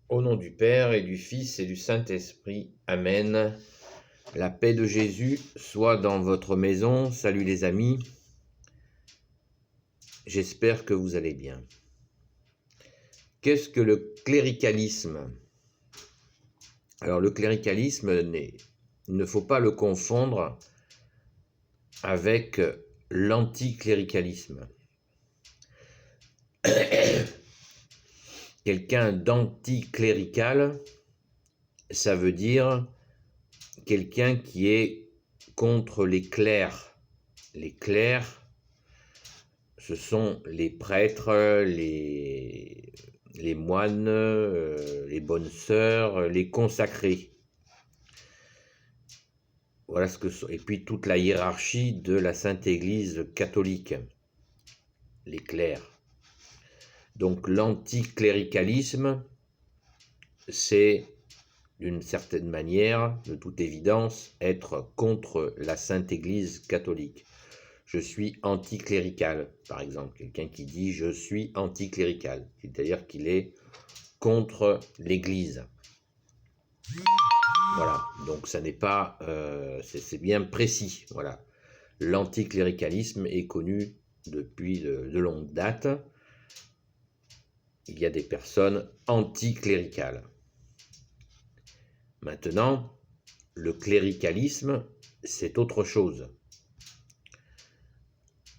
Au nom du Père et du Fils et du Saint-Esprit. Amen. La paix de Jésus soit dans votre maison. Salut les amis. J'espère que vous allez bien. Qu'est-ce que le cléricalisme? Alors le cléricalisme, il ne faut pas le confondre avec l'anticléricalisme. Quelqu'un d'anticlérical, ça veut dire quelqu'un qui est contre les clercs. Les clercs, ce sont les prêtres, les moines, les bonnes sœurs, les consacrés. Voilà ce que sont. Et puis toute la hiérarchie de la Sainte Église catholique, les clercs. Donc l'anticléricalisme, c'est d'une certaine manière, de toute évidence, être contre la Sainte Église catholique. Je suis anticlérical, par exemple. Quelqu'un qui dit « je suis anticlérical », c'est-à-dire qu'il est contre l'Église. Voilà, donc ça n'est pas... c'est bien précis, voilà. L'anticléricalisme est connu depuis de longue date. Il y a des personnes anticléricales. Maintenant, le cléricalisme, c'est autre chose.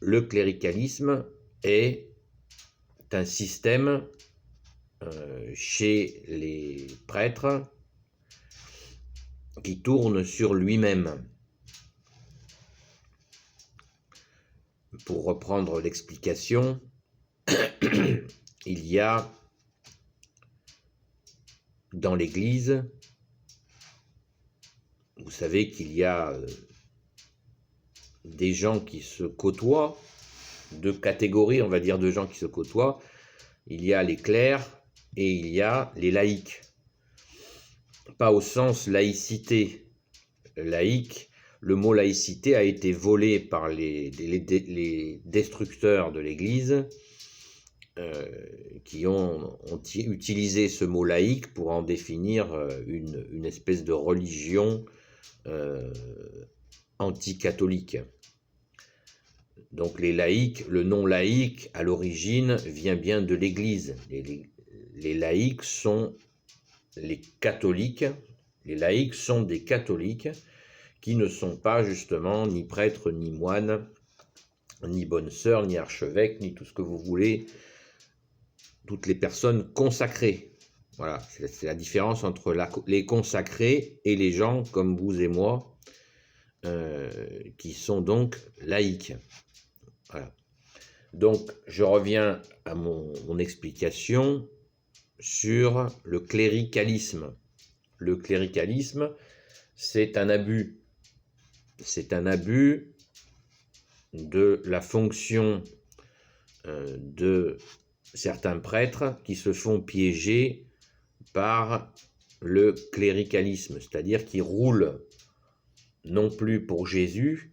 Le cléricalisme est un système chez les prêtres qui tourne sur lui-même. Pour reprendre l'explication, il y a dans l'Église, vous savez qu'il y a des gens qui se côtoient, deux catégories, on va dire, de gens qui se côtoient. Il y a les clercs et il y a les laïcs. Pas au sens laïcité. Laïque, le mot laïcité a été volé par les destructeurs de l'Église qui ont utilisé ce mot laïque pour en définir une espèce de religion anticatholique. Donc les laïcs, le nom laïque à l'origine vient bien de l'Église. Les laïcs sont les catholiques. Les laïcs sont des catholiques qui ne sont pas justement ni prêtres, ni moines, ni bonnes sœurs, ni archevêques, ni tout ce que vous voulez, toutes les personnes consacrées. Voilà, c'est la différence entre les consacrés et les gens comme vous et moi, qui sont donc laïcs. Voilà. Donc, je reviens à mon explication sur le cléricalisme. Le cléricalisme, c'est un abus. C'est un abus de la fonction de certains prêtres qui se font piéger par le cléricalisme, c'est-à-dire qu'ils roulent non plus pour Jésus,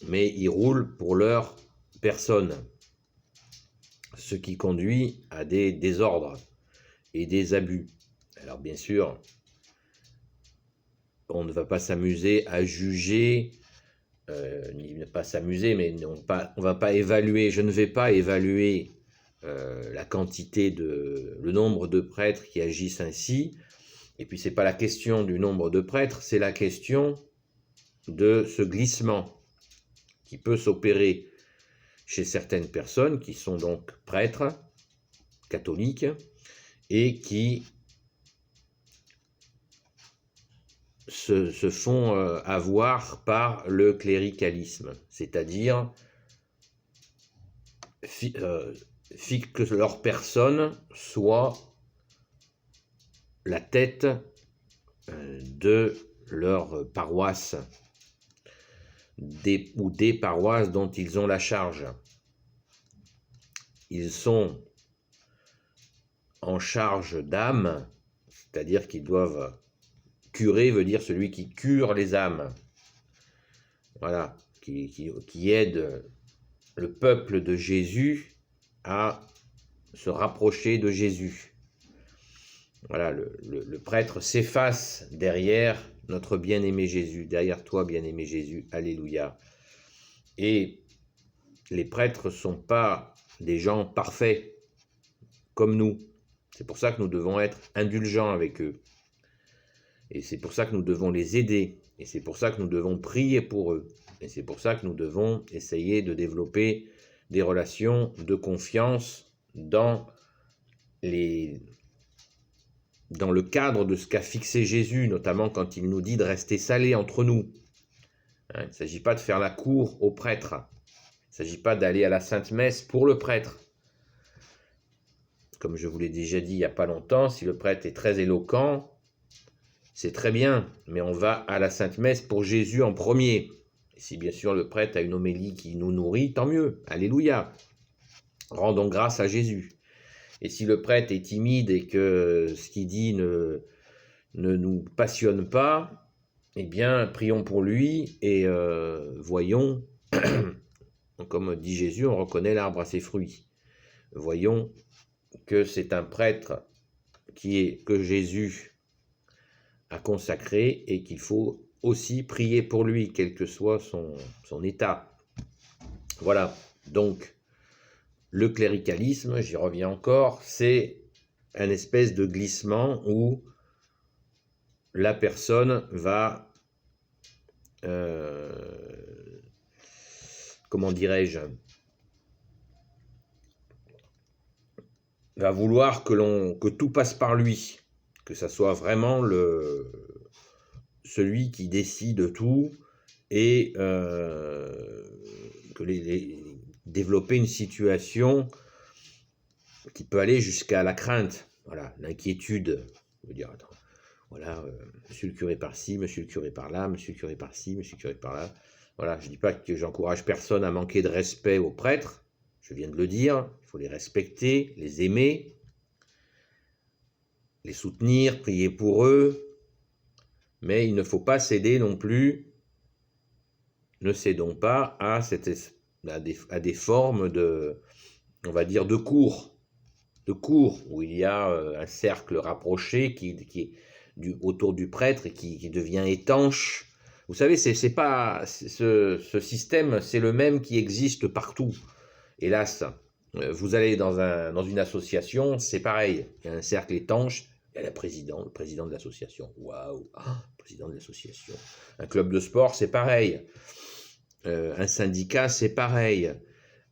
mais ils roulent pour leur personne, ce qui conduit à des désordres et des abus. Alors bien sûr, on ne va pas s'amuser à juger, ne pas s'amuser, mais on ne va pas évaluer, je ne vais pas évaluer la quantité le nombre de prêtres qui agissent ainsi, et puis c'est pas la question du nombre de prêtres, c'est la question de ce glissement qui peut s'opérer chez certaines personnes qui sont donc prêtres catholiques et qui se font avoir par le cléricalisme, c'est-à-dire que leur personne soit la tête de leur paroisse ou des paroisses dont ils ont la charge. Ils sont en charge d'âmes, c'est-à-dire qu'ils doivent curer, veut dire celui qui cure les âmes. Voilà, qui aide le peuple de Jésus à se rapprocher de Jésus. Voilà, le prêtre s'efface derrière notre bien-aimé Jésus, derrière toi, bien-aimé Jésus, alléluia. Et les prêtres ne sont pas des gens parfaits comme nous. C'est pour ça que nous devons être indulgents avec eux. Et c'est pour ça que nous devons les aider. Et c'est pour ça que nous devons prier pour eux. Et c'est pour ça que nous devons essayer de développer des relations de confiance dans le cadre de ce qu'a fixé Jésus, notamment quand il nous dit de rester salés entre nous. Il ne s'agit pas de faire la cour au prêtre. Il ne s'agit pas d'aller à la Sainte Messe pour le prêtre. Comme je vous l'ai déjà dit il n'y a pas longtemps, si le prêtre est très éloquent, c'est très bien, mais on va à la Sainte Messe pour Jésus en premier. Et si bien sûr le prêtre a une homélie qui nous nourrit, tant mieux, alléluia. Rendons grâce à Jésus. Et si le prêtre est timide et que ce qu'il dit ne nous passionne pas, eh bien, prions pour lui et voyons, comme dit Jésus, on reconnaît l'arbre à ses fruits. Voyons que c'est un prêtre que Jésus a consacré et qu'il faut aussi prier pour lui, quel que soit son état. Voilà, donc le cléricalisme, j'y reviens encore, c'est un espèce de glissement où la personne va, comment dirais-je, va vouloir que tout passe par lui, que ça soit vraiment celui qui décide tout et développer une situation qui peut aller jusqu'à la crainte, voilà, l'inquiétude. Je veux dire, attends, voilà, monsieur le curé par-ci, monsieur le curé par-là, monsieur le curé par-ci, monsieur le curé par-là. Voilà, je ne dis pas que j'encourage personne à manquer de respect aux prêtres, je viens de le dire, il faut les respecter, les aimer, les soutenir, prier pour eux, mais il ne faut pas céder non plus, ne cédons pas à des formes de, on va dire, de cours, où il y a un cercle rapproché qui est autour du prêtre et qui devient étanche. Vous savez, ce système, c'est le même qui existe partout. Hélas, vous allez dans une association, c'est pareil. Il y a un cercle étanche, il y a le président de l'association. Waouh, président de l'association. Un club de sport, c'est pareil. Un syndicat, c'est pareil.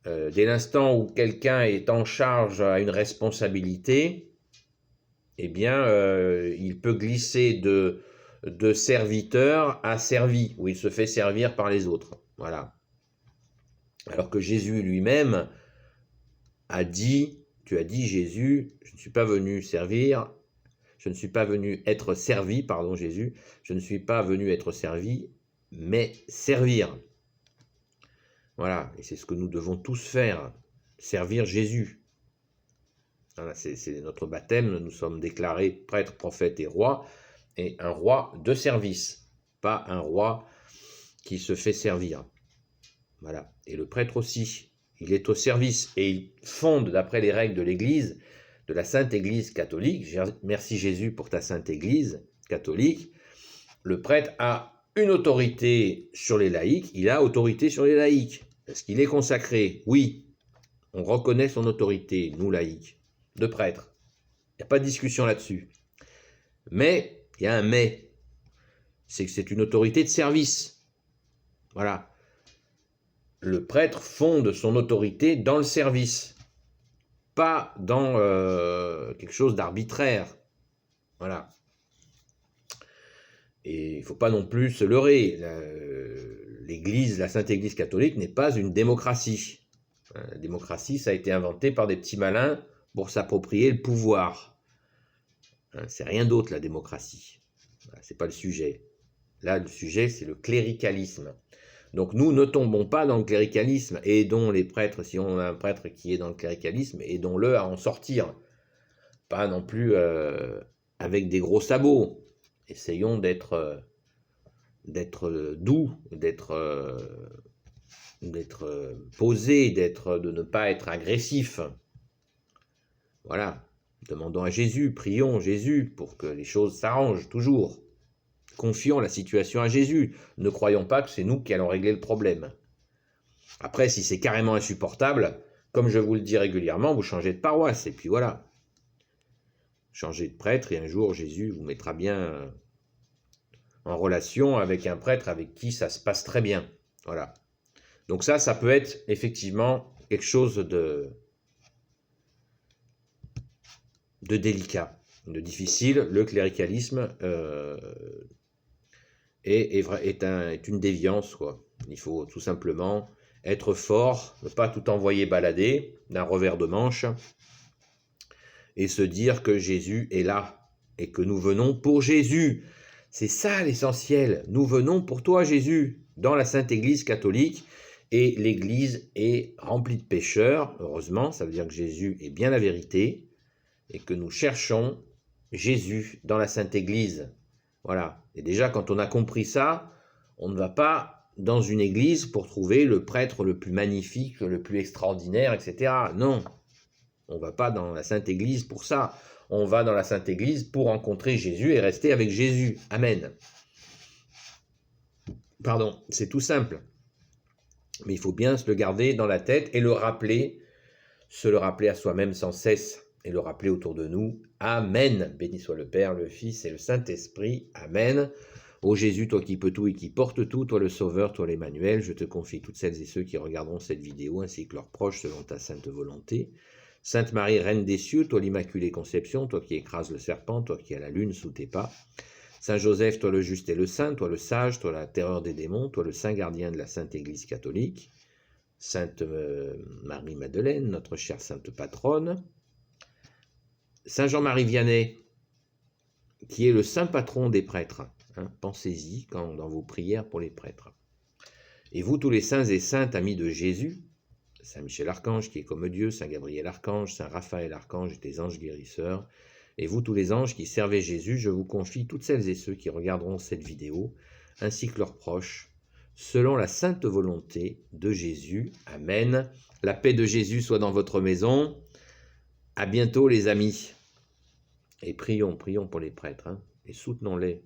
Dès l'instant où quelqu'un est en charge, a une responsabilité, eh bien, il peut glisser de serviteur à servi, où il se fait servir par les autres. Voilà. Alors que Jésus lui-même a dit, tu as dit Jésus, je ne suis pas venu servir, je ne suis pas venu être servi, pardon Jésus, je ne suis pas venu être servi, mais servir. Voilà, et c'est ce que nous devons tous faire, servir Jésus. Voilà, c'est notre baptême, nous sommes déclarés prêtres, prophètes et rois, et un roi de service, pas un roi qui se fait servir. Voilà, et le prêtre aussi, il est au service, et il fonde, d'après les règles de l'Église, de la Sainte Église catholique, merci Jésus pour ta Sainte Église catholique, le prêtre a une autorité sur les laïcs, il a autorité sur les laïcs. Est-ce qu'il est consacré? Oui, on reconnaît son autorité, nous laïcs, de prêtre. Il n'y a pas de discussion là-dessus. Mais, il y a un mais, c'est que c'est une autorité de service. Voilà. Le prêtre fonde son autorité dans le service, pas dans quelque chose d'arbitraire. Voilà. Et il ne faut pas non plus se leurrer. L'Église, la Sainte Église catholique n'est pas une démocratie. La démocratie, ça a été inventé par des petits malins pour s'approprier le pouvoir. C'est rien d'autre, la démocratie. C'est pas le sujet. Là, le sujet, c'est le cléricalisme. Donc nous ne tombons pas dans le cléricalisme. Aidons les prêtres, si on a un prêtre qui est dans le cléricalisme, aidons-le à en sortir. Pas non plus avec des gros sabots. Essayons d'être doux, d'être posé, de ne pas être agressif. Voilà. Demandons à Jésus, prions Jésus pour que les choses s'arrangent toujours. Confions la situation à Jésus. Ne croyons pas que c'est nous qui allons régler le problème. Après, si c'est carrément insupportable, comme je vous le dis régulièrement, vous changez de paroisse, et puis voilà. Changez de prêtre, et un jour, Jésus vous mettra bien en relation avec un prêtre avec qui ça se passe très bien. Voilà. Donc ça peut être effectivement quelque chose de délicat, de difficile. Le cléricalisme est une déviance, quoi. Il faut tout simplement être fort, ne pas tout envoyer balader d'un revers de manche et se dire que Jésus est là et que nous venons pour Jésus. C'est ça l'essentiel. Nous venons pour toi, Jésus, dans la Sainte Église catholique. Et l'Église est remplie de pécheurs, heureusement, ça veut dire que Jésus est bien la vérité et que nous cherchons Jésus dans la Sainte Église. Voilà. Et déjà, quand on a compris ça, on ne va pas dans une église pour trouver le prêtre le plus magnifique, le plus extraordinaire, etc. Non, on ne va pas dans la Sainte Église pour ça. On va dans la Sainte Église pour rencontrer Jésus et rester avec Jésus. Amen. Pardon, c'est tout simple. Mais il faut bien se le garder dans la tête et le rappeler, se le rappeler à soi-même sans cesse et le rappeler autour de nous. Amen. Béni soit le Père, le Fils et le Saint-Esprit. Amen. Ô Jésus, toi qui peux tout et qui portes tout, toi le Sauveur, toi l'Emmanuel, je te confie toutes celles et ceux qui regarderont cette vidéo ainsi que leurs proches selon ta sainte volonté. Sainte Marie, Reine des cieux, toi l'Immaculée Conception, toi qui écrases le serpent, toi qui as la lune sous tes pas. Saint Joseph, toi le juste et le saint, toi le sage, toi la terreur des démons, toi le saint gardien de la Sainte Église catholique. Sainte Marie-Madeleine, notre chère sainte patronne. Saint Jean-Marie Vianney, qui est le saint patron des prêtres. Pensez-y dans vos prières pour les prêtres. Et vous, tous les saints et saintes amis de Jésus, Saint Michel Archange, qui est comme Dieu, Saint Gabriel Archange, Saint Raphaël Archange et des anges guérisseurs, et vous, tous les anges qui servez Jésus, je vous confie toutes celles et ceux qui regarderont cette vidéo, ainsi que leurs proches, selon la sainte volonté de Jésus. Amen. La paix de Jésus soit dans votre maison. À bientôt, les amis. Et prions pour les prêtres, et soutenons-les.